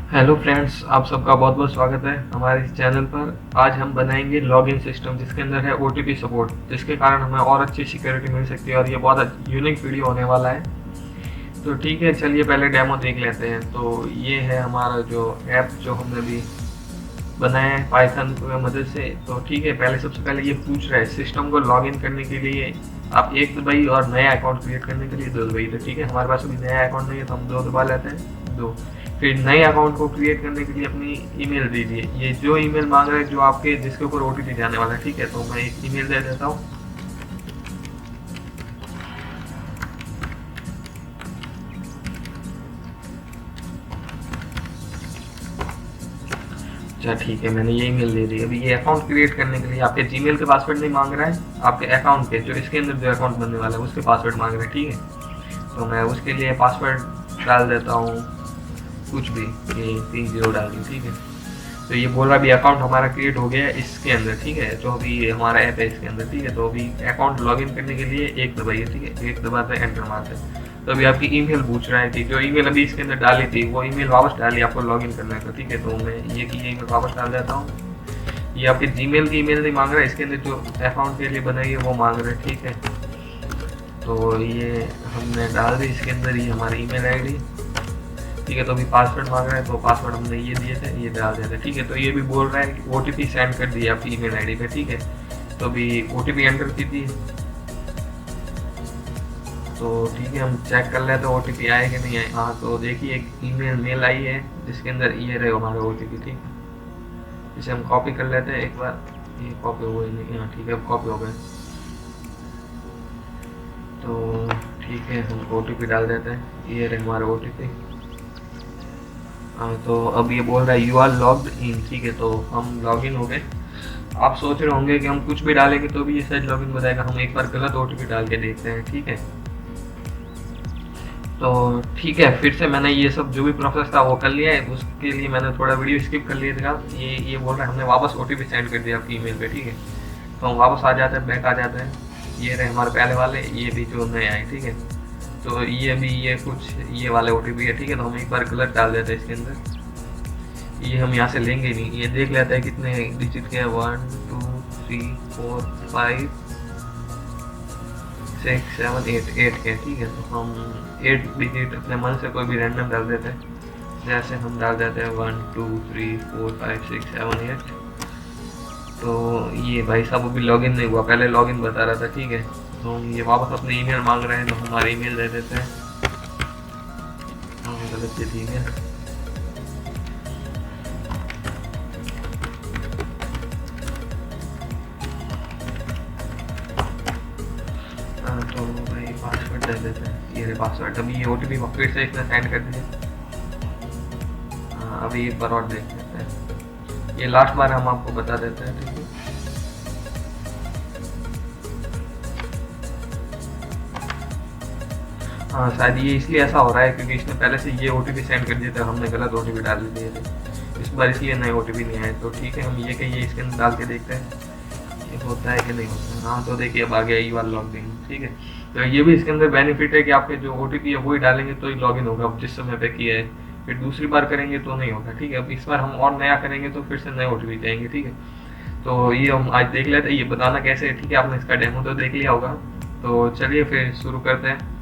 Hello friends, आप सबका बहुत बहुत स्वागत है हमारे इस चैनल पर। आज हम बनाएंगे लॉगिन सिस्टम जिसके अंदर है ओटीपी सपोर्ट, जिसके कारण हमें और अच्छी सिक्योरिटी मिल सकती है और ये बहुत यूनिक वीडियो होने वाला है। तो ठीक है, चलिए पहले डेमो देख लेते हैं। तो ये है हमारा जो ऐप जो हमने अभी बनाया है पाइथन की मदद से। तो ठीक है, पहले सबसे पहले ये पूछ रहा है सिस्टम को लॉगिन करने के लिए आप एक दबाइए और नया अकाउंट क्रिएट करने के लिए दो दबाइए। तो ठीक है, हमारे पास अभी नया अकाउंट नहीं है तो हम दो दबा लेते हैं, दो। फिर नए अकाउंट को क्रिएट करने के लिए अपनी ईमेल दीजिए। ये जो ईमेल मांग रहा है जो आपके जिसके ऊपर ओटीपी जाने वाला है, ठीक है। तो मैं एक ईमेल दे देता हूँ। अच्छा ठीक है, मैंने ये ईमेल दे दी। अभी ये अकाउंट क्रिएट करने के लिए आपके जीमेल के पासवर्ड नहीं मांग रहा है, आपके अकाउंट के जो इसके अंदर जो अकाउंट बनने वाला है उसके पासवर्ड मांग रहा है, ठीक है। तो मैं उसके लिए पासवर्ड डाल देता हूँ, कुछ भी, ये 3 0 डाल दी, ठीक है। तो ये बोल रहा अभी अकाउंट हमारा क्रिएट हो गया है इसके अंदर, ठीक है। जो अभी हमारा ऐप है इसके अंदर, ठीक है। तो अभी अकाउंट लॉगिन करने के लिए एक दबाइए, ठीक है। एक दबाते एंटर मारते। तो अभी आपकी ईमेल पूछ रहा है कि जो ईमेल अभी इसके अंदर डाली थी वो ईमेल वापस डाली आपको लॉगिन करना है, तो ठीक है। तो मैं ये की ईमेल वापस डाल देता हूँ। ये आपके जीमेल की ईमेल नहीं मांग रहा है, इसके अंदर जो अकाउंट के लिए बनाई है वो मांग रहा है, ठीक है। तो ये हमने डाल दी इसके अंदर, ये हमारी ईमेल आईडी, ठीक है। तो अभी पासवर्ड मांग रहा है तो पासवर्ड हमने ये दिए थे, ये डाल दिया था, ठीक है। तो ये भी बोल रहा है कि ओटीपी सेंड कर दिया आपकी ईमेल आईडी पे, ठीक है। तो अभी ओटीपी एंटर की थी, तो ठीक है हम चेक कर लेते हैं ओटीपी आए कि नहीं आए। हाँ, तो देखिए एक ईमेल मेल आई है जिसके अंदर ये रहे हमारा ओटीपी, ठीक है। इसे हम कॉपी कर लेते हैं एक बार। ये कॉपी हुआ ही नहीं, हाँ ठीक है, अब कॉपी हो गए। तो ठीक है, हम ओटीपी डाल देते हैं, ये रहे हमारा ओटीपी। हाँ, तो अब ये बोल रहा है यू आर लॉग्ड इन, ठीक है। तो हम लॉगिन हो गए। आप सोच रहे होंगे कि हम कुछ भी डालेंगे तो भी ये सच लॉगिन बताएगा। हम एक बार गलत ओटीपी डाल के देखते हैं, ठीक है। तो ठीक है, फिर से मैंने ये सब जो भी प्रोसेस था वो कर लिया है। उसके लिए मैंने थोड़ा वीडियो स्किप कर लिया था। ये बोल रहा है हमने वापस ओटीपी सेंड कर दिया आपकी ईमेल पे, ठीक है। तो हम वापस आ जाते हैं, बैक आ जाते हैं। ये रहे हमारे पहले वाले, ये भी जो नए आए, ठीक है। तो ये भी ये कुछ ये वाले ओटीपी है, ठीक है। तो हम एक बार गलत डाल देते हैं इसके अंदर। ये हम यहाँ से लेंगे नहीं, ये देख लेते हैं कितने डिजिट के हैं। 1 2 3 4 5 6 7 8 के, ठीक है। तो हम 8 डिजिट अपने मन से कोई भी रैंडम डाल देते हैं। जैसे हम डाल देते हैं 1 2 3 4 5 6 7 8। तो ये भाई साहब अभी लॉगिन नहीं हुआ, पहले लॉगिन बता रहा था, ठीक है। तो हम ये वापस अपने ईमेल मांग रहे हैं तो हमारी ईमेल दे देते हैं। हम गलत दे दी ईमेल। तो भाई पासवर्ड दे देते हैं, ये पासवर्ड। अभी ये ओटीपी फिर से इसने सेंड कर दिया। अभी एक बार और देख लेते हैं, ये लास्ट बार हम आपको बता देते हैं, ठीक है। हाँ, शायद ये इसलिए ऐसा हो रहा है क्योंकि इसने पहले से ये ओटीपी सेंड कर दिया था, हमने गलत ओटीपी डाल दिए थे। इस बार इसलिए नए ओटीपी नहीं आए। तो ठीक है, हम ये कहिए इसके अंदर डाल के देखते हैं ये होता है कि नहीं होता। हाँ, तो देखिए अब आ गया यू आर लॉग्ड इन, ठीक है। तो ये भी इसके अंदर बेनिफिट है कि आपके जो ओटीपी है वही डालेंगे तो ही लॉगिन होगा, जिस समय पे किया है। फिर दूसरी बार करेंगे तो नहीं होगा, ठीक है। अब इस बार हम और नया करेंगे तो फिर से नए ओटीपी जाएंगे, ठीक है। तो ये हम आज देख लेते हैं ये बताना कैसे है, ठीक है। आपने इसका डेमो तो देख लिया होगा। तो चलिए फिर शुरू करते हैं।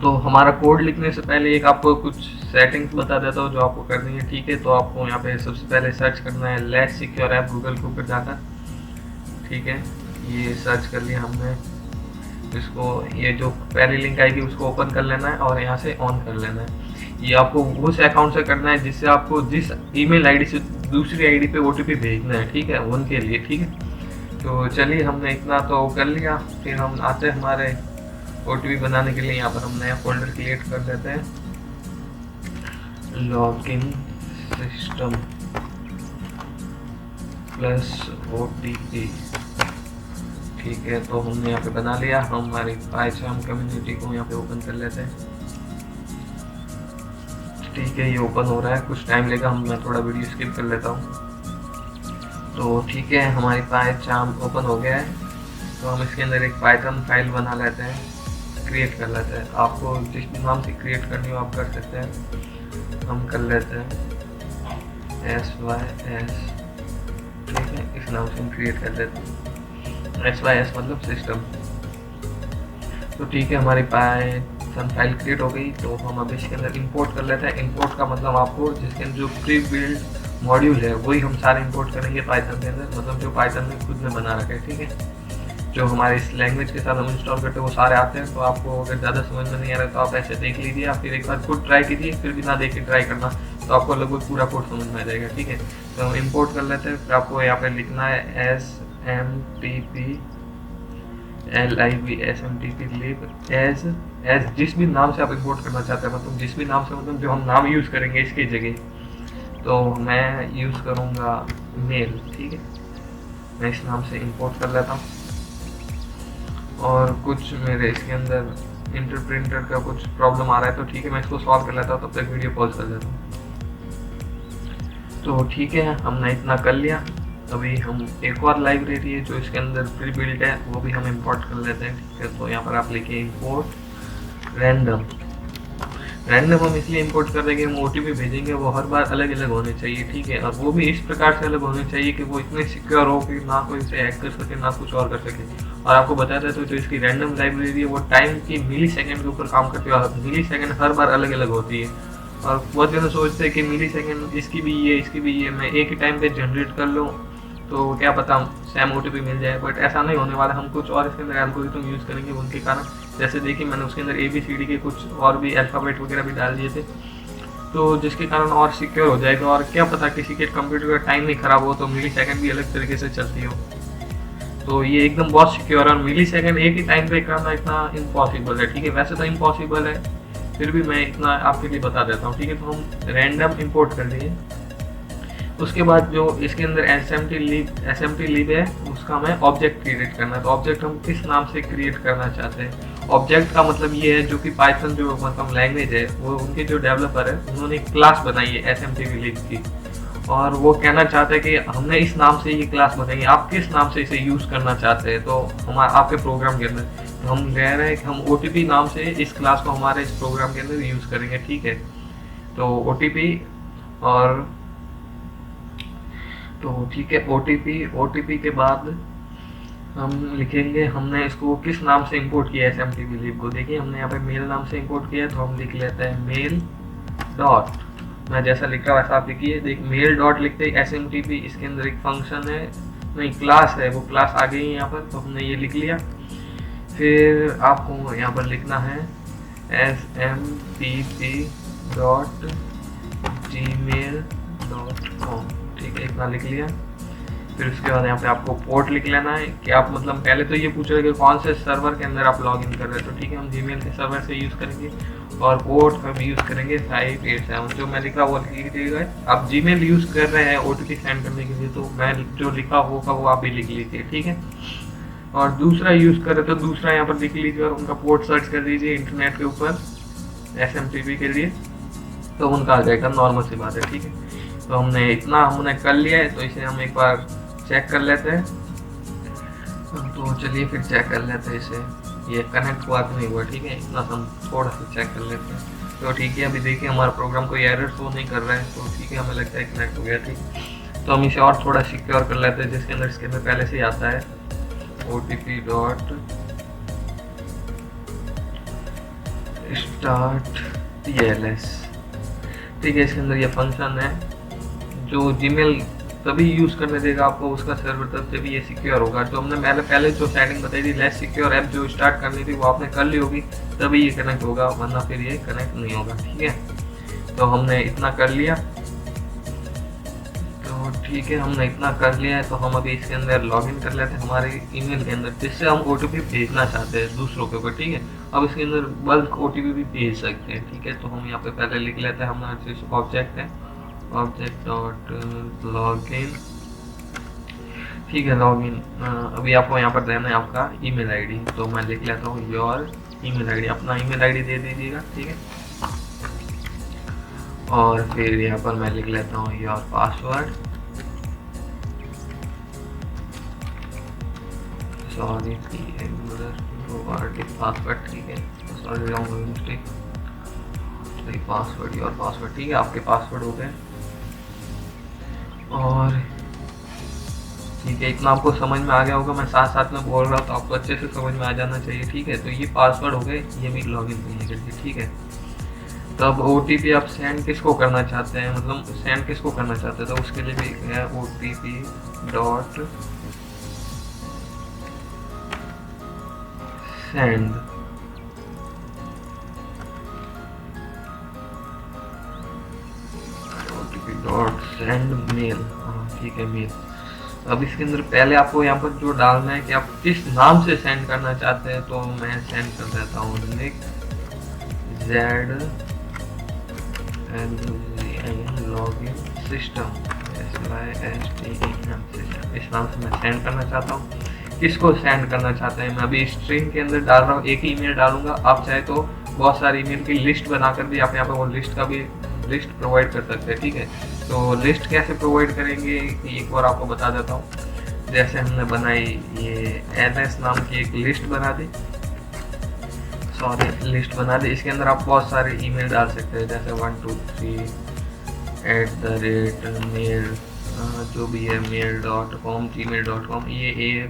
तो हमारा कोड लिखने से पहले एक आपको कुछ सेटिंग्स बता देता हूँ जो आपको करनी है, ठीक है। तो आपको यहाँ पे सबसे पहले सर्च करना है लेस सिक्योर ऐप गूगल के ऊपर जाकर, ठीक है। ये सर्च कर लिया हमने। इसको ये जो पहली लिंक आएगी उसको ओपन कर लेना है और यहाँ से ऑन कर लेना है। ये आपको उस अकाउंट से करना है जिससे आपको जिस ईमेल आईडी से दूसरी आईडी पे ओटीपी भेजना है, ठीक है, उनके लिए, ठीक है। तो चलिए हमने इतना तो कर लिया। फिर हम आते हैं हमारे ओटीपी बनाने के लिए। यहाँ पर हम नया फोल्डर क्रिएट कर देते हैं, लॉगिन सिस्टम प्लस ओटीपी, ठीक है। तो हमने यहाँ पे बना लिया। हम हमारी पाइथन कम्युनिटी को यहाँ पे ओपन कर लेते हैं, ठीक है। ये ओपन हो रहा है, कुछ टाइम लेगा, मैं थोड़ा वीडियो स्किप कर लेता हूँ। तो ठीक है, हमारी पाइथन ओपन हो गया है। तो हम इसके अंदर एक पाइथन फाइल बना लेते हैं, क्रिएट कर लेते हैं। आपको जिस नाम से क्रिएट करनी हो आप कर सकते हैं। हम कर लेते हैं SYS, ठीक है, इस नाम से हम क्रिएट कर देते हैं SYS मतलब सिस्टम। तो ठीक है, हमारी पाइथन फाइल क्रिएट हो गई। तो हम अब इसके अंदर इंपोर्ट कर लेते हैं। इंपोर्ट का मतलब आपको जिसके अंदर जो प्री बिल्ड मॉड्यूल है वही हम सारे इंपोर्ट करेंगे पाइथन के अंदर, मतलब जो पाइथन ने खुद में बना रखा है, ठीक है। जो हमारे इस लैंग्वेज के साथ हम इंस्टॉल करते हैं वो सारे आते हैं। तो आपको अगर ज़्यादा समझ में नहीं आ रहा तो आप ऐसे देख लीजिए, या फिर एक बार खुद ट्राई कीजिए, फिर बिना देख के ट्राई करना, तो आपको लगभग पूरा कोड समझ में आ जाएगा, ठीक है। तो हम इंपोर्ट कर लेते हैं। फिर आपको यहाँ पे लिखना है SMTP lib एज जिस भी नाम से आप इंपोर्ट करना चाहते हैं, मतलब जिस भी नाम से, मतलब जो हम नाम यूज़ करेंगे इसकी जगह। तो मैं यूज़ करूँगा मेल, ठीक है। मैं इस नाम से इंपोर्ट कर लेता हूँ। और कुछ मेरे इसके अंदर इंटरप्रेटर का कुछ प्रॉब्लम आ रहा है, तो ठीक है मैं इसको सॉल्व कर लेता हूँ, तब तक वीडियो पॉज कर देता हूँ। तो ठीक है, हमने इतना कर लिया। अभी हम एक और लाइब्रेरी है जो इसके अंदर प्री बिल्ट है, वो भी हम इंपोर्ट कर लेते हैं, ठीक है। तो यहाँ पर आप लिखिए इंपोर्ट रैंडम। रैंडम हम इसलिए इंपोर्ट कर रहे हैं कि हम OTP भेजेंगे वो हर बार अलग अलग होने चाहिए, ठीक है। और वो भी इस प्रकार से अलग होने चाहिए कि वो इतने सिक्योर हो कि ना कोई इसे हैक कर सके, ना कुछ और कर सके। और आपको बता दें तो जो इसकी रैंडम लाइब्रेरी है वो टाइम की मिली सेकेंड के ऊपर काम करती है, और मिली सेकेंड हर बार अलग अलग होती है। और बहुत जन सोचते हैं कि मिली सेकेंड इसकी भी ये, इसकी भी ये, मैं एक ही टाइम पे जनरेट कर लूँ तो क्या पता सेम OTP मिल जाए, बट ऐसा नहीं होने वाला। हम कुछ और इसके अंदर एल्गोरिथम यूज़ करेंगे उनके कारण। जैसे देखिए मैंने उसके अंदर ABCD के कुछ और भी अल्फ़ाबेट वगैरह भी डाल दिए थे, तो जिसके कारण और सिक्योर हो जाएगा। और क्या पता किसी के कंप्यूटर का टाइम नहीं खराब हो तो मिली सेकेंड भी अलग तरीके से चलती हो। तो ये एकदम बहुत सिक्योर है। और मिली सेकेंड एक ही टाइम पे करना इतना इम्पॉसिबल है, ठीक है। वैसे तो इम्पॉसिबल है, फिर भी मैं इतना आपके लिए बता देता हूँ, ठीक है। तो हम रैंडम इंपोर्ट कर लिए। उसके बाद जो इसके अंदर SMT lib है उसका हमें ऑब्जेक्ट क्रिएट करना है। तो ऑब्जेक्ट हम किस नाम से क्रिएट करना चाहते हैं। ऑब्जेक्ट का मतलब ये है जो कि पाइथन जो मतलब लैंग्वेज है वो उनके जो डेवलपर है उन्होंने एक क्लास बनाई है SMT lib की, और वो कहना चाहते हैं कि हमने इस नाम से ये क्लास बनाई है, आप किस नाम से इसे यूज़ करना चाहते हैं। तो हमारे आपके प्रोग्राम के अंदर तो हम कह रहे हैं कि हम OTP नाम से इस क्लास को हमारे इस प्रोग्राम के अंदर यूज़ करेंगे, ठीक है। तो OTP और तो ठीक है OTP के बाद हम लिखेंगे हमने इसको किस नाम से इंपोर्ट किया है SMT lib को। देखिए हमने यहाँ पे मेल नाम से इंपोर्ट किया है, तो हम लिख लेते हैं मेल डॉट, मैं जैसा लिख रहा हूँ वैसा आप लिखिए। देख मेल डॉट लिखते ही SMTP इसके अंदर एक फंक्शन है, नहीं क्लास है, वो क्लास आ गई है यहाँ पर, तो हमने ये लिख लिया। फिर आपको यहाँ पर लिखना है smtp.gmail.com, ठीक है, इतना लिख लिया। फिर उसके बाद यहाँ पे आपको पोर्ट लिख लेना है कि आप मतलब पहले तो ये पूछेगा कि कौन से सर्वर के अंदर आप लॉगिन कर रहे हैं। तो ठीक है हम Gmail के सर्वर से यूज़ करेंगे, और पोर्ट हम यूज़ करेंगे 587। जो मैं लिखा वो लिख दीजिएगा। आप Gmail यूज़ कर रहे हैं OTP सेंड करने के लिए, तो मैं जो लिखा होगा वो आप भी लिख लीजिए, ठीक है। और दूसरा यूज़ कर रहे तो दूसरा यहाँ पर लिख लीजिए, और उनका पोर्ट सर्च कर दीजिए इंटरनेट के ऊपर SMTP के लिए, तो उनका आ जाएगा, नॉर्मल सी बात है, ठीक है। तो हमने इतना हमने कर लिया है, तो इसे हम एक बार चेक कर लेते हैं। तो चलिए फिर चेक कर लेते हैं इसे, ये कनेक्ट हुआ कि नहीं हुआ, ठीक है। इतना हम थोड़ा सा चेक कर लेते हैं। तो ठीक है अभी देखिए हमारा प्रोग्राम कोई एरर शो नहीं कर रहा है, तो ठीक है हमें लगता है कनेक्ट हो गया, ठीक। तो हम इसे और थोड़ा सिक्योर कर लेते हैं, जिसके अंदर इसके अंदर पहले से ही आता है OTP डॉट स्टार्ट TLS, ठीक है। इसके अंदर ये फंक्शन है जो Gmail तभी यूज़ करने देगा आपको उसका सर्वर, तब जब ये सिक्योर होगा। तो हमने पहले जो सेटिंग बताई थी लेस सिक्योर ऐप जो स्टार्ट करनी थी वो आपने कर ली होगी, तभी ये कनेक्ट होगा, वरना फिर ये कनेक्ट नहीं होगा, ठीक है। तो हमने इतना कर लिया। तो ठीक है हमने इतना कर लिया है, तो हम अभी इसके अंदर लॉगिन कर लेते हैं हमारे ईमेल के अंदर, जिससे हम OTP भेजना चाहते हैं दूसरों के ऊपर, ठीक है। अब इसके अंदर बल्क OTP भी भेज सकते हैं, ठीक है। तो हम यहाँ पे पहले लिख लेते हैं हमारा जो ऑब्जेक्ट है ऑब्जेक्ट डॉट लॉगिन, ठीक है लॉगिन। अभी आपको यहाँ पर देना है आपका ईमेल आईडी, तो मैं लिख लेता हूँ योर ईमेल आईडी, अपना ईमेल आईडी दे दीजिएगा, ठीक है। और फिर यहाँ पर मैं लिख लेता हूँ योर पासवर्ड, सॉरी पासवर्ड, ठीक है, सॉरी रॉन्ग मिस्टेक। पासवर्ड और पासवर्ड, ठीक है, आपके पासवर्ड हो गए। और ठीक है, इतना आपको समझ में आ गया होगा, मैं साथ साथ में बोल रहा हूँ तो आपको अच्छे से समझ में आ जाना चाहिए, ठीक है। तो ये पासवर्ड हो गए, ये भी लॉगिन करने के लिए, ठीक है। तो अब OTP आप सेंड किसको करना चाहते हैं, मतलब सेंड किसको करना चाहते हैं, तो उसके लिए भी है OTP dot send, OTP dot send mail, हाँ ठीक है, मेल। अब इसके अंदर पहले आपको यहाँ पर जो डालना है कि आप किस नाम से सेंड करना चाहते हैं, तो मैं सेंड कर देता हूँ निक जेड लॉगिन सिस्टम, इस नाम से मैं सेंड करना चाहता हूँ। किसको सेंड करना चाहते हैं, मैं अभी स्ट्रिंग के अंदर डाल रहा हूँ, एक ईमेल डालूंगा। आप चाहे तो बहुत सारी ईमेल की लिस्ट बनाकर भी आप यहाँ पे वो लिस्ट का भी लिस्ट प्रोवाइड कर सकते हैं, ठीक है। तो लिस्ट कैसे प्रोवाइड करेंगे एक बार आपको बता देता हूँ। जैसे हमने बनाई ये LS नाम की एक लिस्ट बना दी, लिस्ट बना दी। इसके अंदर आप बहुत सारे ईमेल डाल सकते हैं, जैसे 1 2 3 @mail, जो भी है mail.com, gmail.com, ये 1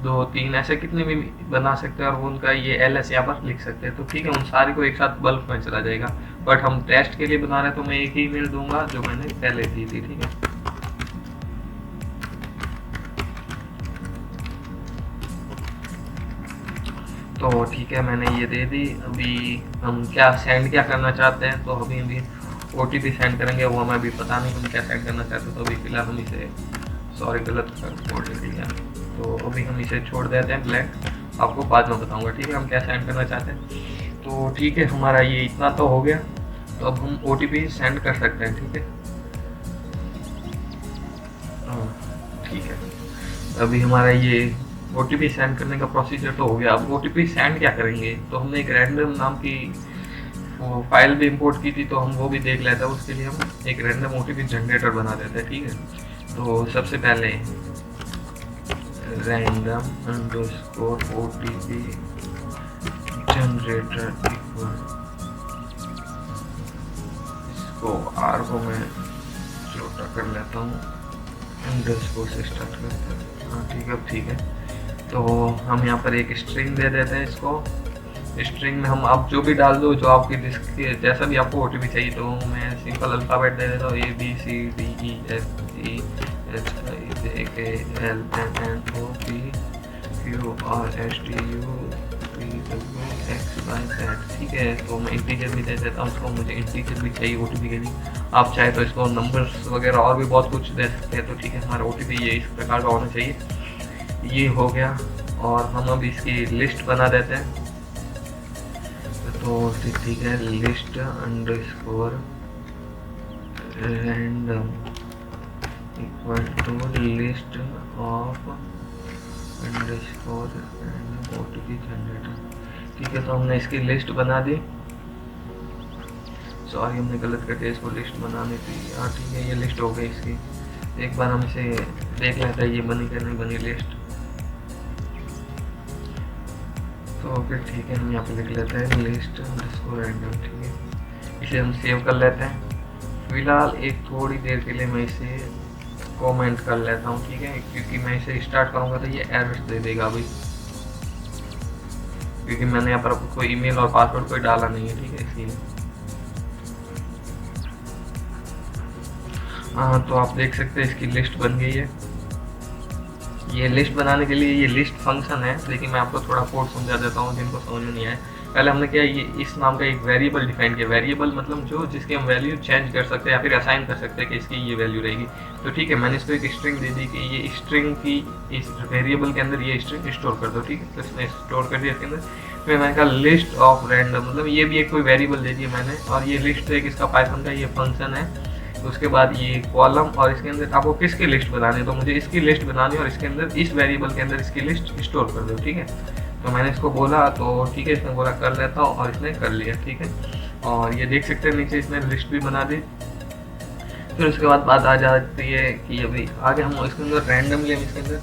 2 3 ऐसे कितने भी बना सकते हैं, और उनका ये LS यहाँ पर लिख सकते हैं। तो ठीक है, उन सारे को एक साथ बल्क में चला जाएगा, बट हम टेस्ट के लिए बना रहे हैं तो मैं एक ही ईमेल दूंगा जो मैंने पहले दी थी, ठीक है। तो ठीक है, मैंने ये दे दी। अभी हम क्या सेंड क्या करना चाहते हैं, तो अभी OTP सेंड करेंगे, वो हमें अभी पता नहीं हम क्या सेंड करना चाहते हैं। तो अभी फिलहाल हम इसे, सॉरी गलत कोड लिख लिया, तो अभी हम इसे छोड़ देते हैं ब्लैंक, आपको बाद में बताऊंगा, ठीक है, हम क्या सेंड करना चाहते हैं। तो ठीक है, हमारा ये इतना तो हो गया। तो अब हम OTP सेंड कर सकते हैं, ठीक है। ठीक है, अभी हमारा ये OTP सेंड करने का प्रोसीजर तो हो गया। अब OTP सेंड क्या करेंगे, तो हमने एक रैंडम नाम की फाइल भी इंपोर्ट की थी, तो हम वो भी देख लेते हैं। उसके लिए हम एक रैंडम OTP जनरेटर बना देते हैं, ठीक है। तो सबसे पहले random underscore OTP generator equal, इसको R को मैं छोटा कर लेता हूँ, अंडरस्कोर से स्टार्ट करते हैं, हाँ ठीक है, ठीक है। तो हम यहाँ पर एक स्ट्रिंग दे देते हैं इसको। स्ट्रिंग में हम आप जो भी डाल दो, जो आपकी डिस्क जैसा भी आपको OTP चाहिए, तो मैं सिंपल अल्फ़ाबेट दे देता हूँ ABCDEFGHIJKLMNOPQRSTUVWXYZ, ठीक है। तो मैं इंटीजर भी दे देता हूँ उसको, मुझे इंटीजर भी चाहिए OTP के लिए। आप चाहे तो इसको नंबर्स वगैरह और भी बहुत कुछ दे सकते हैं। तो ठीक है, हमारा OTP ये इस प्रकार का होना चाहिए। ये हो गया, और हम अब इसकी लिस्ट बना देते हैं। तो ठीक है, list underscore random equal to list of underscore random OTP generator, ठीक है। तो हमने इसकी लिस्ट बना दी, सॉरी हमने गलत कर दिया, इसको लिस्ट बनाने थी, हाँ ठीक है, ये लिस्ट हो गई इसकी। एक बार हम इसे देख लेते हैं ये बनी कि नहीं बनी लिस्ट। तो फिर ठीक है, हम यहाँ पे लिख लेते हैं लिस्ट अंडरस्कोर रैंडम, ठीक है। इसे हम सेव कर लेते हैं। फिलहाल एक थोड़ी देर के लिए मैं इसे कमेंट कर लेता हूँ, ठीक है, क्योंकि मैं इसे स्टार्ट करूँगा तो ये एरर्स दे देगा अभी, क्योंकि मैंने यहाँ पर कोई ईमेल और पासवर्ड कोई डाला नहीं है, ठीक है, इसलिए। हाँ, तो आप देख सकते हैं इसकी लिस्ट बन गई है। ये लिस्ट बनाने के लिए ये लिस्ट फंक्शन है, लेकिन मैं आपको थोड़ा कोड समझा देता हूँ जिनको समझ में नहीं आया। पहले हमने क्या, ये इस नाम का एक वेरिएबल डिफाइन किया। वेरिएबल मतलब जो जिसकी हम वैल्यू चेंज कर सकते हैं या फिर असाइन कर सकते हैं कि इसकी ये वैल्यू रहेगी। तो ठीक है, मैंने इसको एक स्ट्रिंग दे दी कि ये स्ट्रिंग की इस वेरिएबल के अंदर ये स्ट्रिंग स्टोर कर दो, ठीक है। तो इसने स्टोर कर दिया इसके अंदर। फिर मैंने कहा लिस्ट ऑफ रैंडम, मतलब ये भी एक कोई वेरिएबल दे दिया मैंने, और ये लिस्ट एक इसका पाइथन का ये फंक्शन है। उसके बाद ये कॉलम, और इसके अंदर आपको किसकी लिस्ट बनानी है, तो मुझे इसकी लिस्ट बनानी है, और इसके अंदर इस वेरिएबल के अंदर इसकी लिस्ट स्टोर कर दो, ठीक है। तो मैंने इसको बोला, तो ठीक है, इसने बोला कर लेता हूँ, और इसने कर लिया, ठीक है। और ये देख सकते हैं नीचे इसने लिस्ट भी बना दी। फिर उसके बाद बात आ जाती है कि अभी आगे हम इसके अंदर रैंडमली हम इसके अंदर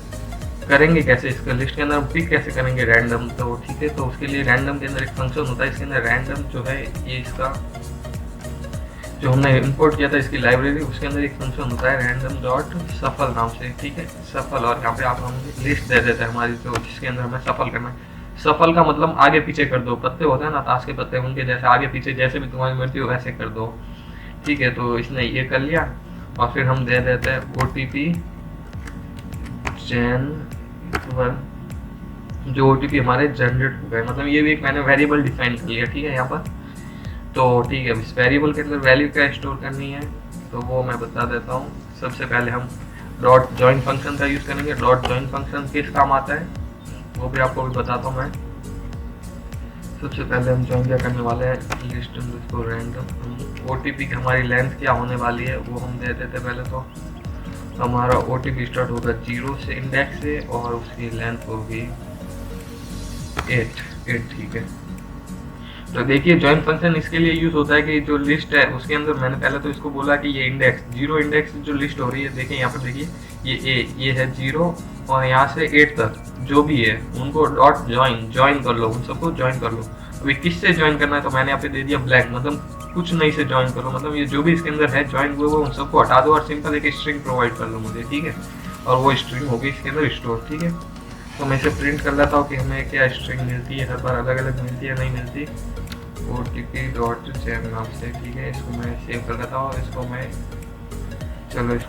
करेंगे कैसे, इसका लिस्ट के अंदर हम पिक कैसे करेंगे रैंडम। तो ठीक है, तो उसके लिए रैंडम के अंदर एक फंक्शन होता है, इसके अंदर रैंडम जो है ये इसका जो हमने इंपोर्ट किया था इसकी लाइब्रेरी, उसके अंदर एक फंक्शन होता है रैंडम डॉट सफल नाम से, ठीक है, सफल। और यहाँ पे आप हम लिस्ट दे देते हैं हमारी, जो जिसके अंदर हमें सफल करना है। सफल का मतलब आगे पीछे कर दो, पत्ते होते हैं ना ताश के पत्ते, उनके जैसे आगे पीछे जैसे भी तुम्हारी मर्जी हो वैसे कर दो, ठीक है। तो इसने ये कर लिया और फिर हम दे देते हैं OTP Gen1, जो OTP हमारे जनरेट हो गए, मतलब ये भी एक मैंने वेरिएबल डिफाइन कर लिया, ठीक है यहाँ पर। तो ठीक है, इस वेरिएबल के अंदर वैल्यू क्या स्टोर करनी है तो वो मैं बता देता हूँ। सबसे पहले हम डॉट जॉइन फंक्शन का यूज़ करेंगे। डॉट जॉइन फंक्शन किस काम आता है वो भी आपको भी बताता हूँ मैं। सबसे पहले हम जॉइन क्या करने वाले हैं, लिस्ट को रैंडम। OTP की हमारी लेंथ क्या होने वाली है वो हम दे देते। पहले तो हमारा OTP स्टार्ट होगा 0 से इंडेक्स से और उसकी लेंथ होगी 8, ठीक है। तो देखिए जॉइन फंक्शन इसके लिए यूज होता है कि जो लिस्ट है उसके अंदर मैंने पहले तो इसको बोला कि ये इंडेक्स 0 इंडेक्स जो लिस्ट हो रही है, देखिए यहाँ पर देखिए ये है 0 और यहाँ से 8 तक जो भी है उनको डॉट ज्वाइन कर लो, उन सबको ज्वाइन कर लो। अभी किससे ज्वाइन करना है तो मैंने यहाँ पे दे दिया ब्लैंक, मतलब कुछ नहीं से ज्वाइन करो, मतलब ये जो भी इसके अंदर है ज्वाइन हुए वो उन सबको हटा दो और सिंपल एक स्ट्रिंग प्रोवाइड कर लो मुझे, ठीक है। और वो स्ट्रिंग होगी इसके अंदर स्टोर, ठीक है। तो मैं इसे प्रिंट कर लेता हूँ कि हमें क्या स्ट्रिंग मिलती है, हर बार अलग अलग मिलती है नहीं मिलती। OTP.gen नाम से, ठीक है। इसको मैं सेव कर लेता हूँ, इसको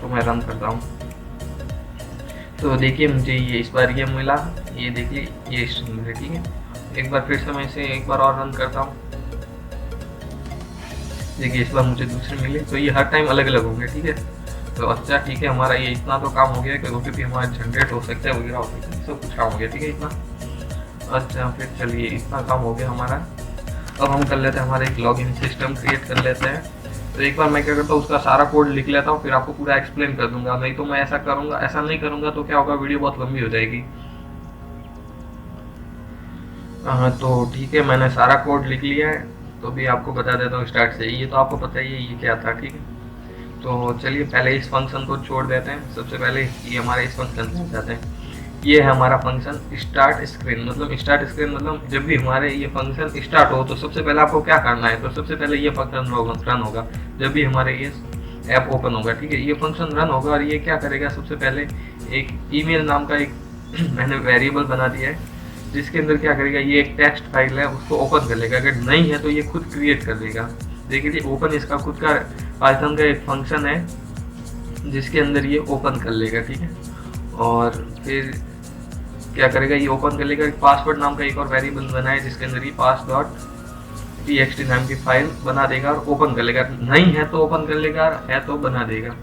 मैं रन करता हूँ। तो देखिए मुझे ये इस बार ये मिला, ये देखिए ये स्ट्रिंग है, ठीक है। एक बार फिर से मैं इसे एक बार और रन करता हूँ, देखिए इस बार मुझे दूसरी मिली। तो ये हर टाइम अलग अलग होंगे, ठीक है। तो अच्छा ठीक है, हमारा ये इतना तो काम हो गया कि OTP हमारा जनरेट हो सकता है वगैरह हो सकता है, सब कुछ काम हो गया, ठीक है इतना। अच्छा फिर चलिए इतना काम हो गया हमारा। अब हम कर लेते हैं हमारा एक लॉगिन सिस्टम क्रिएट कर लेते हैं। तो एक बार मैं क्या करता हूँ उसका सारा कोड लिख लेता हूँ, फिर आपको पूरा एक्सप्लेन कर दूंगा। नहीं तो मैं ऐसा नहीं करूंगा तो क्या होगा, वीडियो बहुत लंबी हो जाएगी। हाँ तो ठीक है, मैंने सारा कोड लिख लिया है। तो भी आपको बता देता हूँ स्टार्ट से। ये तो आपको पता ही है ये क्या था, ठीक है। तो चलिए पहले इस फंक्शन को छोड़ देते हैं। सबसे पहले ये हमारे इस फंक्शन पे जाते हैं। ये है हमारा फंक्शन स्टार्ट स्क्रीन। मतलब स्टार्ट स्क्रीन मतलब जब भी हमारे ये फंक्शन स्टार्ट हो तो सबसे पहले आपको क्या करना है, तो सबसे पहले ये फंक्शन रन होगा जब भी हमारे ये ऐप ओपन होगा, ठीक है। ये फंक्शन रन होगा और ये क्या करेगा, सबसे पहले एक ईमेल नाम का एक मैंने वेरिएबल बना दिया है जिसके अंदर क्या करेगा, ये एक टेक्स्ट फाइल है उसको ओपन कर लेगा। अगर नहीं है तो ये खुद क्रिएट कर देगा। देखिए ओपन इसका खुद का पाइथन का एक फंक्शन है जिसके अंदर ये ओपन कर लेगा, ठीक है। और फिर क्या करेगा, ये ओपन कर लेगा। पासवर्ड नाम का एक और वेरिएबल बना है जिसके अंदर ये pass.txt नाम की फाइल बना देगा और ओपन कर लेगा। नहीं है तो ओपन कर लेगा, है तो बना देगा,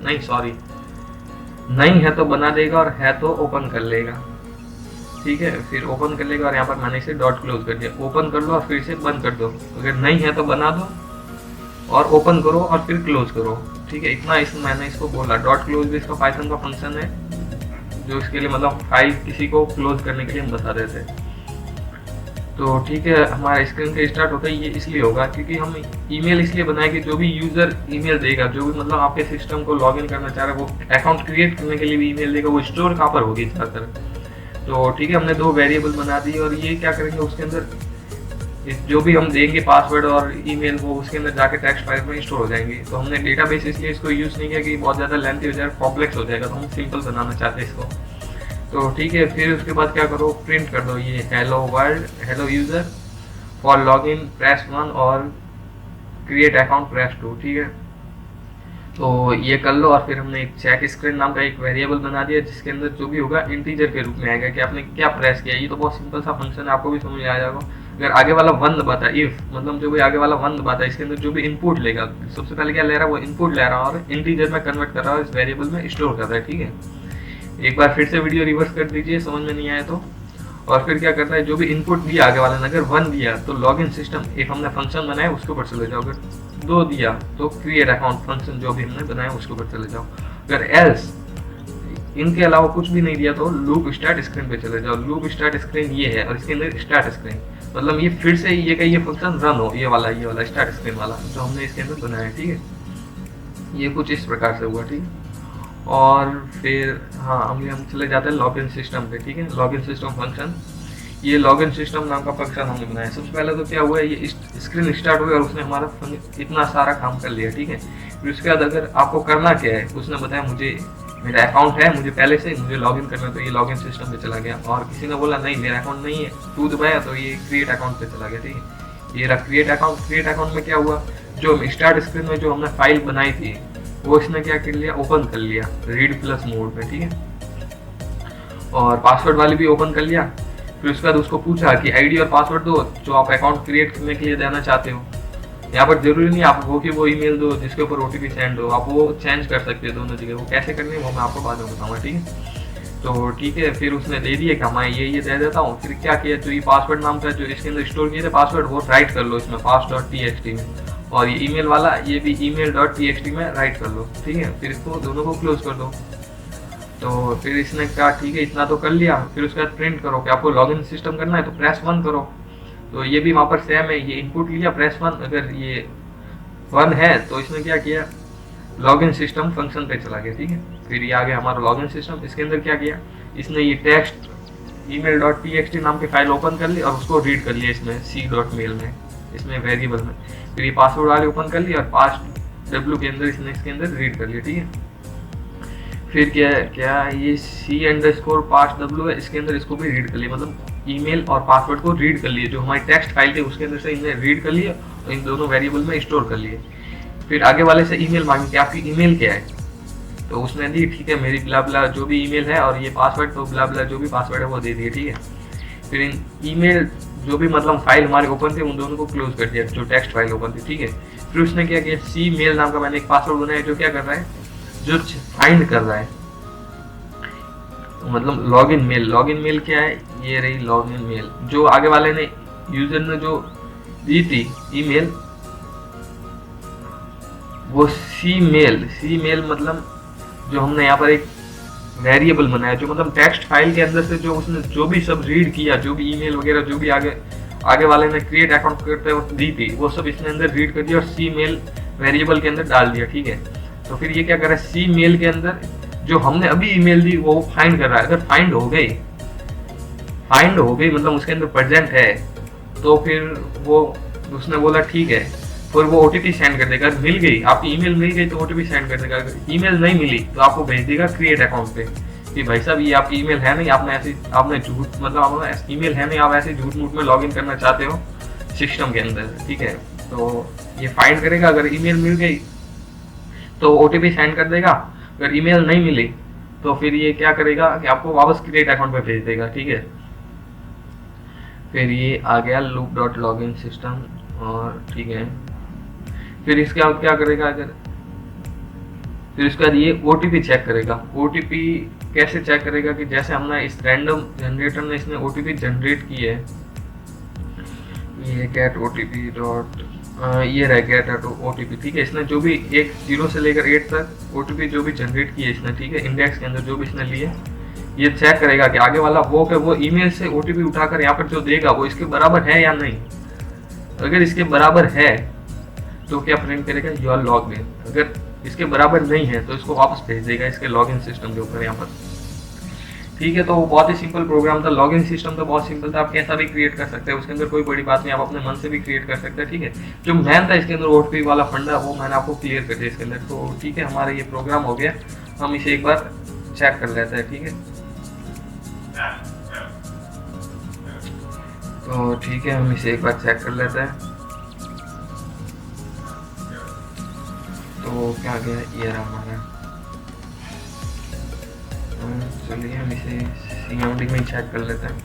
नहीं है तो बना देगा और है तो ओपन कर लेगा, ठीक है। फिर ओपन कर लेगा और यहाँ पर मैंने इसे डॉट क्लोज कर दिया। ओपन कर लो और फिर से बंद कर दो। अगर नहीं है तो बना दो और ओपन करो और फिर क्लोज करो, ठीक है। इतना मैंने इसको बोला। डॉट क्लोज भी इसका पाइथन का फंक्शन है जो इसके लिए मतलब फाइल किसी को क्लोज करने के लिए हम बता रहे थे। तो ठीक है, हमारा स्क्रीन का स्टार्ट होता है ये इसलिए होगा क्योंकि हम ईमेल इसलिए बनाए कि जो भी यूजर ईमेल देगा, जो भी मतलब आपके सिस्टम को लॉगिन करना चाह रहा है, वो अकाउंट क्रिएट करने के लिए भी ईमेल देगा, वो स्टोर कहाँ पर होगी ज़्यादातर। तो ठीक है, हमने 2 वेरिएबल बना दिए और ये क्या करेंगे, उसके अंदर जो भी हम देंगे पासवर्ड और ईमेल वो उसके अंदर जाके टेक्स्ट फाइल में स्टोर हो जाएंगे। तो हमने डेटाबेस इसलिए इसको यूज़ नहीं किया कि बहुत ज़्यादा लेंथी हो जाएगा, कॉम्प्लेक्स हो जाएगा, तो हम सिंपल बनाना चाहते हैं इसको। तो ठीक है, फिर उसके बाद क्या करो, प्रिंट कर दो ये hello world, hello user, for login press 1 और क्रिएट अकाउंट प्रेस 2, ठीक है। तो ये कर लो और फिर हमने एक चेक स्क्रीन नाम का एक वेरिएबल बना दिया जिसके अंदर जो भी होगा इंटीजर के रूप में आएगा कि आपने क्या प्रेस किया। ये तो बहुत सिंपल सा फंक्शन है, आपको भी समझ आ जाएगा। अगर आगे वाला 1 दबाता है, इफ मतलब जो भी आगे वाला 1 दबाता है, इसके अंदर जो भी इनपुट लेगा, सबसे पहले क्या ले रहा है, वो इनपुट ले रहा है और इंटीजर में कन्वर्ट कर रहा है, इस वेरिएबल में स्टोर कर रहा है, ठीक है। एक बार फिर से वीडियो रिवर्स कर दीजिए समझ में नहीं आया तो। और फिर क्या करता है, जो भी इनपुट दिया आगे वाले ने, अगर 1 दिया तो लॉगिन सिस्टम एक हमने फंक्शन बनाया उसके ऊपर चले जाओ। अगर 2 दिया तो क्रिएट अकाउंट फंक्शन जो भी हमने बनाया उसके ऊपर चले जाओ। अगर एल्स इनके अलावा कुछ भी नहीं दिया तो लूप स्टार्ट स्क्रीन पे चले जाओ। लूप स्टार्ट स्क्रीन ये है और इसके अंदर स्टार्ट स्क्रीन मतलब ये फिर से ये का ये फंक्शन रन हो, ये वाला स्टार्ट स्क्रीन वाला जो हमने इसके अंदर बनाया, ठीक है। ये कुछ इस प्रकार से हुआ, ठीक है। और फिर हाँ अभी हम चले जाते हैं लॉगिन सिस्टम पे, ठीक है। लॉगिन सिस्टम फंक्शन ये लॉगिन सिस्टम नाम का फंक्शन हमने बनाया। सबसे पहले तो क्या हुआ, ये स्क्रीन स्टार्ट हुई और उसने हमारा इतना सारा काम कर लिया, ठीक है। फिर उसके बाद अगर आपको करना क्या है, उसने बताया मुझे मेरा अकाउंट है, मुझे पहले से मुझे लॉगिन करना है, तो ये लॉगिन सिस्टम पे चला गया। और किसी ने बोला नहीं मेरा अकाउंट नहीं है, तू दबाया तो ये क्रिएट अकाउंट पे चला गया, ठीक है। ये रहा क्रिएट अकाउंट। क्रिएट अकाउंट में क्या हुआ, जो स्टार्ट स्क्रीन में जो हमने फाइल बनाई थी वो इसने क्या कर लिया, ओपन कर लिया रीड प्लस मोड में, ठीक है। और पासवर्ड वाली भी ओपन कर लिया। फिर उसके बाद उसको पूछा कि आईडी और पासवर्ड दो जो आप अकाउंट क्रिएट करने के लिए देना चाहते हो। यहाँ पर जरूरी नहीं आप वो कि वो ईमेल दो जिसके ऊपर ओटीपी सेंड हो, आप वो चेंज कर सकते हो दोनों जगह। वो कैसे करनी है वो मैं आपको बाद में बताऊंगा, ठीक है। तो ठीक है, फिर उसने दे दिया कि मैं ये दे देता हूँ। फिर क्या किया, जो ये पासवर्ड नाम का जो इसके अंदर स्टोर किए थे पासवर्ड, वो राइट कर लो इसमें pass.txt में, और ये ईमेल वाला ये भी email.txt में राइट कर लो, ठीक है। फिर इसको दोनों को क्लोज कर दो। तो फिर इसने कहा ठीक है इतना तो कर लिया। फिर उसके बाद प्रिंट करो कि आपको लॉगिन सिस्टम करना है तो प्रेस 1 करो। तो ये भी वहाँ पर सेम है, ये इनपुट लिया प्रेस 1, अगर ये 1 है तो इसने क्या किया, लॉगिन सिस्टम फंक्शन पे चला गया, ठीक है। फिर ये आ गया हमारा लॉगिन सिस्टम। इसके अंदर क्या किया, इसने ये टेक्स्ट email.txt नाम की फाइल ओपन कर ली और उसको रीड कर लिया इसमें c.mail में, इसमें वेरिएबल में। फिर ये पासवर्ड वाले ओपन कर लिया और pass.w के अंदर इसने इसके अंदर रीड कर लिया, ठीक है। फिर क्या ये c_pass.w है, इसके अंदर इसको भी रीड कर लिया, मतलब ईमेल और पासवर्ड को रीड कर लिए। जो हमारी टेक्स्ट फाइल थी उसके अंदर से इन्हें रीड कर लिया और इन दोनों वेरिएबल में स्टोर कर लिए। फिर आगे वाले से ईमेल मांगी कि आपकी ईमेल क्या है, तो उसने दी ठीक है मेरी ब्ला ब्ला जो भी ईमेल है, और ये पासवर्ड तो ब्ला ब्ला जो भी पासवर्ड है वो दे दिए, ठीक है। फिर इन ईमेल जो भी मतलब फाइल हमारे ओपन थे उन दोनों को क्लोज कर दिया, जो टेक्स्ट फाइल ओपन थी, ठीक है। फिर उसने क्या किया, सी मेल नाम का मैंने एक पासवर्ड बनाया जो क्या कर रहा है, जो फाइंड कर रहा है, मतलब लॉगिन मेल। लॉगिन मेल क्या है, ये रही लॉगिन मेल, जो आगे वाले ने यूजर ने जो दी थी ईमेल, वो सी मेल मतलब जो हमने यहाँ पर एक वेरिएबल बनाया, जो मतलब टेक्स्ट फाइल के अंदर से जो उसने जो भी सब रीड किया, जो भी ईमेल वगैरह जो भी आगे वाले ने क्रिएट अकाउंट करते वक्त दी थी, वो सब इसने अंदर रीड कर दिया और सी मेल वेरिएबल के अंदर डाल दिया, ठीक है। तो फिर ये क्या कर रहा है, सी मेल के अंदर जो हमने अभी ईमेल दी वो फाइंड कर रहा है। अगर फाइंड हो गई मतलब उसके अंदर प्रेजेंट है, तो फिर वो उसने बोला ठीक है, फिर वो ओटीपी सेंड कर देगा। मिल गई आपकी ईमेल मिल गई तो ओटीपी सेंड कर देगा। अगर ईमेल नहीं मिली तो आपको भेज देगा क्रिएट अकाउंट पे कि भाई साहब ये आपकी ईमेल है नहीं, आपने झूठ मतलब ईमेल है नहीं, आप ऐसे झूठ मूठ में लॉगिन करना चाहते हो सिस्टम के अंदर, ठीक है। तो ये फाइंड करेगा, अगर ईमेल मिल गई तो ओटीपी सेंड कर देगा, अगर ईमेल नहीं मिली तो फिर ये क्या करेगा कि आपको वापस क्रिएट अकाउंट पे भेज देगा, ठीक है। फिर ये आ गया loop.login सिस्टम, और ठीक है। फिर इसके बाद क्या करेगा, अगर फिर इसके बाद ये ओटीपी चेक करेगा। ओटीपी कैसे चेक करेगा कि जैसे हमने इस रैंडम जनरेटर ने इसने ओटीपी जनरेट की है, ये गेट ओटीपी डॉट ये रह गेट ओटीपी, ठीक है। इसने जो भी 0 से लेकर 8 तक ओटीपी जो भी जनरेट की है इसने, ठीक है, इंडेक्स के अंदर जो भी इसने लिए, ये चेक करेगा कि आगे वाला वो ईमेल से ओटीपी उठाकर यहाँ पर जो देगा वो इसके बराबर है या नहीं। अगर इसके बराबर है तो क्या प्रिंट करेगा, यू आर लॉग्ड इन। अगर इसके बराबर नहीं है तो इसको वापस भेज देगा इसके लॉगिन सिस्टम के ऊपर यहाँ पर, ठीक है। तो बहुत ही सिंपल प्रोग्राम था। लॉगिन सिस्टम तो बहुत सिंपल था, आप कैसा भी क्रिएट कर सकते हैं, उसके अंदर कोई बड़ी बात नहीं, आप अपने मन से भी क्रिएट कर सकते हैं, ठीक है। जो मेन था इसके अंदर ओटीपी वाला फंडा वो मैंने आपको क्लियर कर दिया इसके अंदर। तो ठीक है, हमारा ये प्रोग्राम हो गया, हम इसे एक बार चेक कर लेते हैं, ठीक है। तो ठीक है, हम इसे एक बार चेक कर लेते हैं। तो क्या गया, ये रहा हमारा। चलिए हम इसे CMD में चेक कर लेते हैं।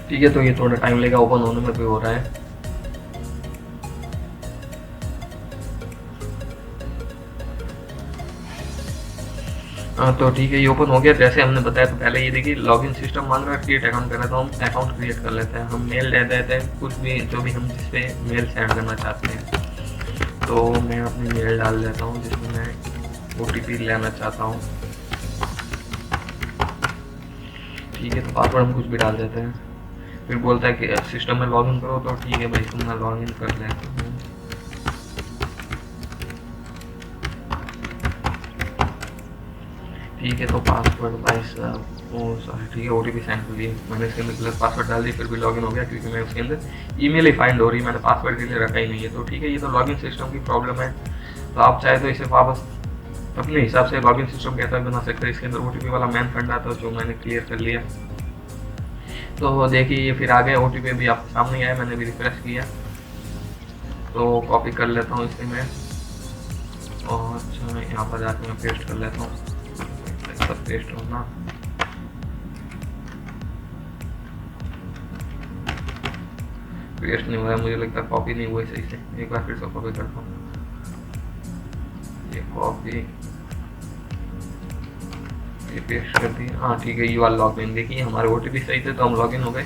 ठीक है, तो ये थोड़ा टाइम लेगा, ओपन होने में भी हो रहा है। तो ठीक है, ये ओपन हो गया जैसे हमने बताया। तो पहले ये देखिए लॉगिन सिस्टम मांग रहा है, क्रिएट अकाउंट करना, तो हम अकाउंट क्रिएट कर लेते हैं। हम मेल दे देते हैं, कुछ भी जो भी हम जिस पे मेल सेंड करना चाहते हैं। तो मैं अपनी मेल डाल देता हूँ जिसमें मैं OTP लेना चाहता हूँ, ठीक है। तो पासवर्ड हम कुछ भी डाल देते हैं। फिर बोलता है कि सिस्टम में लॉगिन करो, तो ठीक है भाई, तुम मैं लॉगिन कर लेता हूँ। ठीक है, तो पासवर्ड भाई साहब ओ सॉरी, ठीक है OTP सेंड कर दिए मैंने, इसके अंदर गलत पासवर्ड डाल दिया, फिर भी लॉगिन हो गया क्योंकि मैं उसके अंदर ईमेल ही फाइंड हो रही है, मैंने पासवर्ड के लिए रखा ही नहीं है। तो ठीक है, ये तो लॉगिन सिस्टम की प्रॉब्लम है। तो आप चाहे तो इसे वापस अपने हिसाब से लॉगिन सिस्टम कैसा बना सकते हैं। इसके अंदर OTP वाला मेन फंडा था जो मैंने क्लियर कर लिया। तो देखिए ये फिर आ गया OTP भी आपके सामने आया, मैंने भी रिफ्रेश किया। तो कॉपी कर लेता हूँ इसे मैं, और अच्छा यहाँ पर जाकर मैं पेस्ट कर लेता हूँ, सब पेस्ट होना। पेस्ट नहीं हुआ है, मुझे लगता है कॉपी नहीं हुआ है सही से, एक बार फिर से कॉपी करता हूँ। ये कॉपी, ये पेस्ट कर दी, हाँ ठीक है। यू आर लॉग इन, देखिए हमारे OTP सही थे तो हम लॉग इन हो गए।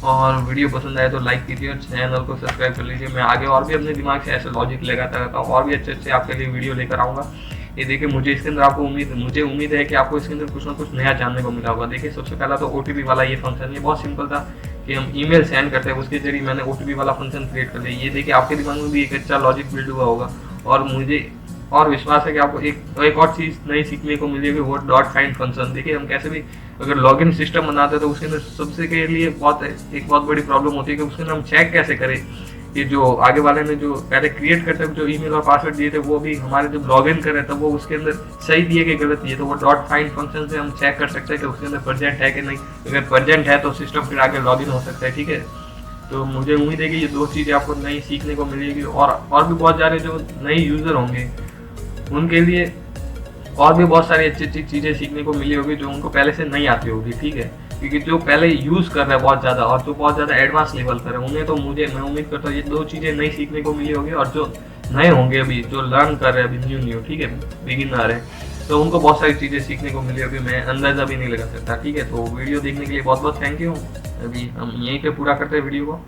और वीडियो पसंद आए तो लाइक कीजिए और चैनल को सब्सक्राइब कर लीजिए। मैं आगे और भी अपने दिमाग से ऐसे लॉजिक लगाता रहता हूँ, और भी अच्छे अच्छे आपके लिए वीडियो लेकर आऊँगा। ये देखिए मुझे इसके अंदर आपको मुझे उम्मीद है कि आपको इसके अंदर कुछ ना कुछ नया जानने को मिला होगा। देखिए सबसे पहला तो OTP वाला ये फंक्शन, ये बहुत सिंपल था कि हम ईमेल सेंड करते हैं, उसके जरिए मैंने OTP वाला फंक्शन क्रिएट कर दिया। ये देखिए आपके दिमाग में भी एक अच्छा लॉजिक बिल्ड हुआ होगा, और मुझे और विश्वास है कि आपको एक और चीज़ नई सीखने को मिलेगी, वो डॉट फाइंड फंक्शन। देखिए हम कैसे भी अगर लॉगिन सिस्टम बनाते हैं तो उसके अंदर सबसे के लिए एक बहुत बड़ी प्रॉब्लम होती है कि उसके अंदर हम चेक कैसे करें कि जो आगे वाले ने जो पहले क्रिएट करते हैं जो ईमेल और पासवर्ड दिए थे वो भी हमारे जब लॉगिन कर रहे थे वो उसके अंदर सही दिए कि गलत दिए। तो वो डॉट फाइंड फंक्शन से हम चेक कर सकते हैं कि उसके अंदर प्रेजेंट है कि नहीं। अगर प्रेजेंट है तो सिस्टम फिर आगे लॉगिन हो सकता है, ठीक है। तो मुझे उम्मीद है कि ये दो चीज़ें आपको नई सीखने को मिलेगी, और भी बहुत सारे जो नए यूज़र होंगे उनके लिए और भी बहुत सारी अच्छी अच्छी चीज़ें सीखने को मिली होगी जो उनको पहले से नहीं आती होगी, ठीक है। क्योंकि जो पहले यूज़ कर रहे हैं बहुत ज़्यादा और जो बहुत ज़्यादा एडवांस लेवल पर है उन्हें तो मैं उम्मीद करता हूँ ये दो चीज़ें नई सीखने को मिली होगी। और जो नए होंगे अभी जो लर्न कर रहे हैं अभी न्यू ठीक है, बिगिनर है, तो उनको बहुत सारी चीज़ें सीखने को मिली होगी, मैं अंदाज़ा भी नहीं लगा सकता, ठीक है। तो वीडियो देखने के लिए बहुत बहुत थैंक यू। अभी हम यहीं पर पूरा करते हैं वीडियो को।